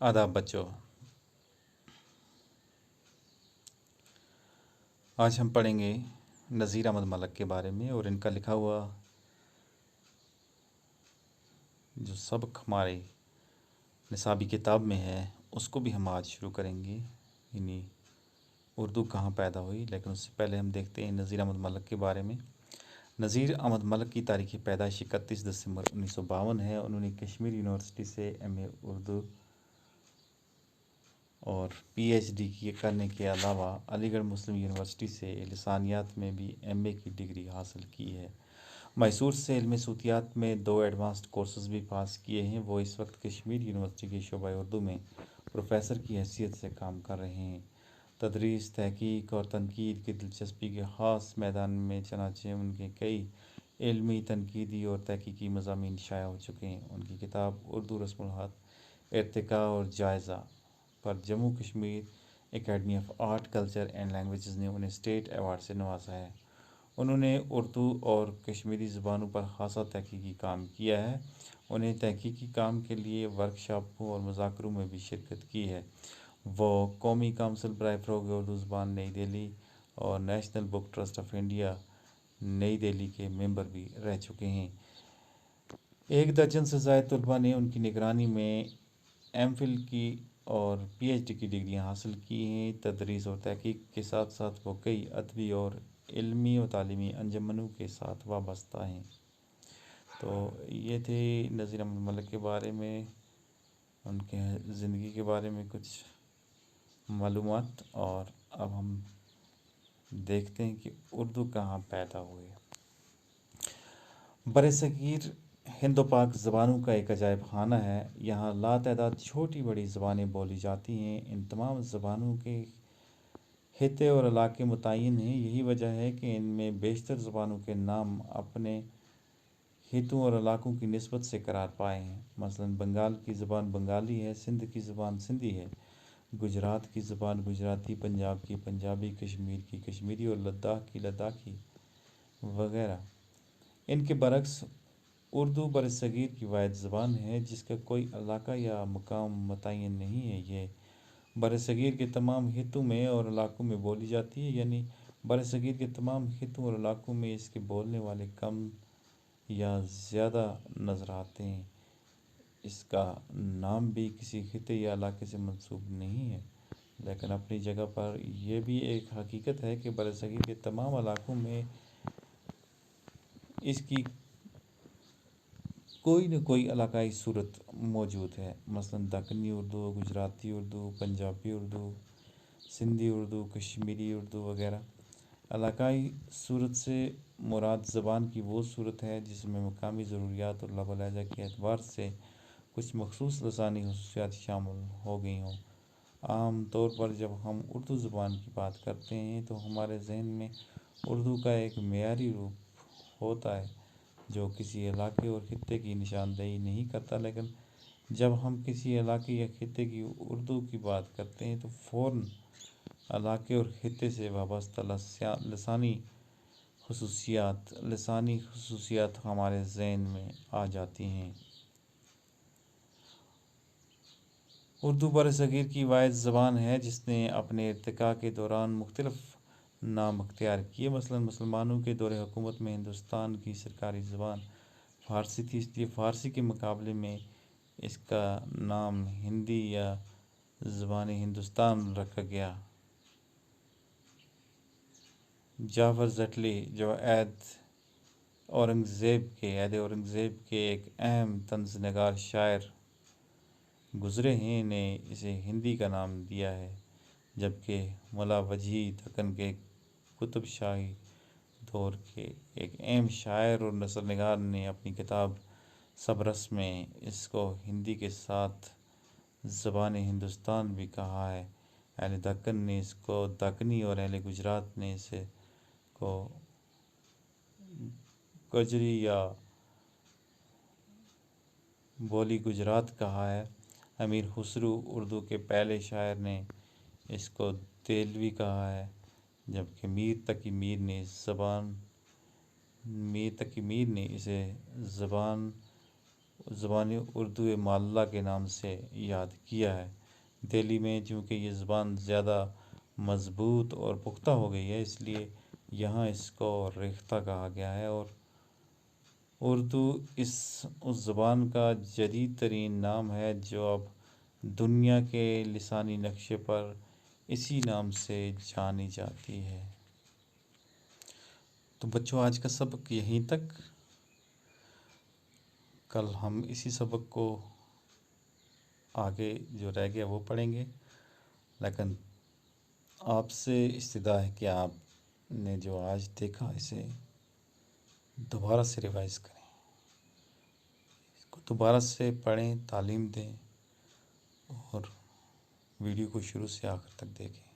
आदाब बच्चों। आज हम पढ़ेंगे नज़ीर अहमद मलिक के बारे में और इनका लिखा हुआ जो सबक हमारे निसाबी किताब में है उसको भी हम आज शुरू करेंगे। यानी उर्दू कहाँ पैदा हुई, लेकिन उससे पहले हम देखते हैं नज़ीर अहमद मलिक के बारे में। नज़ीर अहमद मलिक की तारीख़ पैदाइश 31 दिसंबर 1952 है। उन्होंने कश्मीर यूनिवर्सिटी से एमए उर्दू और पीएचडी करने के अलावा अलीगढ़ मुस्लिम यूनिवर्सिटी से लिसानियात में भी एमए की डिग्री हासिल की है। मैसूर से इल्म सूतियात में 2 एडवांस्ड कोर्सेज भी पास किए हैं। वो इस वक्त कश्मीर यूनिवर्सिटी के शोबा उर्दू में प्रोफेसर की हैसियत से काम कर रहे हैं। तदरीस, तहकीक और तनकीद की दिलचस्पी के ख़ास मैदान में चनाचे उनके कई इल्मी, तनकीदी और तहकीकी मज़ामीन शाया हो चुके हैं। उनकी किताब उर्दू रस्मुल ख़त इर्तिका और जायज़ा पर Jammu Kashmir academy of art, culture and languages ने उन्हें स्टेट अवार्ड से नवाजा है। उन्होंने उर्दू और कश्मीरी ज़बानों पर ख़ासा तहकीकी काम किया है। उन्हें तहकीकी काम के लिए वर्कशॉपों और मुज़ाकरों में भी शिरकत की है। वो कौमी काउंसिल बराए फ़रोग़ उर्दू ज़बान नई दिल्ली और national book trust of India नई दिल्ली के मेंबर भी रह चुके हैं। 1 दर्जन से ज़ायद तलबा ने उनकी निगरानी में एमफिल की और पीएचडी की डिग्रियां हासिल की हैं। तदरीस और तहकीक के साथ साथ वो कई अदबी और इल्मी और तालीमी अंजुमनों के साथ वाबस्ता हैं। तो ये थे नज़ीर अहमद मलिक के बारे में, उनके ज़िंदगी के बारे में कुछ मालूमात। और अब हम देखते हैं कि उर्दू कहाँ पैदा हुई। बरसगीर हिंद पाक ज़बानों का एक अजायब खाना है। यहाँ लातदाद छोटी बड़ी ज़बानें बोली जाती हैं। इन तमाम ज़बानों के खित्ते और इलाके मुतय्यन हैं। यही वजह है कि इनमें बेशतर ज़बानों के नाम अपने खित्तों और इलाकों की निस्बत से करार पाए हैं। मसलन बंगाल की ज़बान बंगाली है, सिंध की ज़बान सिंधी है, गुजरात की ज़बान गुजराती, पंजाब की पंजाबी, कश्मीर की कश्मीरी और लद्दाख की लद्दाखी वगैरह। इनके बरक्स उर्दू बरसगीर की वाहिद ज़बान है जिसका कोई इलाका या मुकाम मुतय्यन नहीं है। ये बरसगीर के तमाम खित्तों में और इलाकों में बोली जाती है। यानी बरसगीर के तमाम खित्तों और इलाकों में इसके बोलने वाले कम या ज़्यादा नज़र आते हैं। इसका नाम भी किसी खित्ते या इलाके से मंसूब नहीं है, लेकिन अपनी जगह पर यह भी एक हकीकत है कि बरसगीर के तमाम इलाकों में इसकी कोई न कोई इलाकाई सूरत मौजूद है। मसलन दक्कनी उर्दू, गुजराती उर्दू, पंजाबी उर्दू, सिंधी उर्दू, कश्मीरी उर्दू वगैरह। इलाकाई सूरत से मुराद ज़बान की वो सूरत है जिसमें मकामी ज़रूरियात और लहज़ा लहजा के एतबार से कुछ मखसूस लसानी खसूसियात शामिल हो गई हों। आम तौर पर जब हम उर्दू ज़बान की बात करते हैं तो हमारे जहन में उर्दू का एक मेयारी रूप होता है जो किसी इलाके और खित्ते की निशानदेही नहीं करता। लेकिन जब हम किसी इलाके या खित्ते की उर्दू की बात करते हैं तो फ़ौरन इलाके और खित्ते से वाबस्ता लसानी खसूसियात हमारे जहन में आ जाती हैं। उर्दू बरसगीर की वाहिद ज़बान है जिसने अपने इर्तिका के दौरान मुख्तलिफ नाम अख्तियार किए। मसलन मुसलमानों के दौर हुकूमत में हिंदुस्तान की सरकारी ज़बान फ़ारसी थी, इसलिए फ़ारसी के मुकाबले में इसका नाम हिंदी या ज़बान हिंदुस्तान रखा गया। जाफ़र ज़टली जो ऐद औरंगज़ेब के एक अहम तंज़ नगार शायर गुज़रे हैं ने इसे हिंदी का नाम दिया है, जबकि मुला वजही दक्कन के कुतुब शाही दौर के एक अहम शायर और नसर निगार ने अपनी किताब सबरस में इसको हिंदी के साथ ज़बान हिंदुस्तान भी कहा है। अहले दक्कन ने इसको दक्कनी और अहले गुजरात ने इसे को कजरी या बोली गुजरात कहा है। अमीर खुसरू उर्दू के पहले शायर ने इसको देलवी कहा है, जबकि मीर तकी मीर ने इसे ज़बान زبان اردو معلّہ کے نام سے یاد کیا ہے۔ دہلی میں چونکہ یہ زبان زیادہ مضبوط اور پختہ ہو گئی ہے، اس لیے یہاں اس کو ریختہ کہا گیا ہے، اور اردو اس زبان کا جدید ترین نام ہے جو اب دنیا کے لسانی نقشے پر اسی نام سے جانی جاتی ہے۔ تو بچوں، آج کا سبق یہیں تک۔ کل ہم اسی سبق کو آگے جو رہ گیا وہ پڑھیں گے، لیکن آپ سے استدعا ہے کہ آپ نے جو آج دیکھا اسے دوبارہ سے ریوائز کریں، اس کو دوبارہ سے پڑھیں، تعلیم دیں، اور ویڈیو کو شروع سے آخر تک دیکھیں۔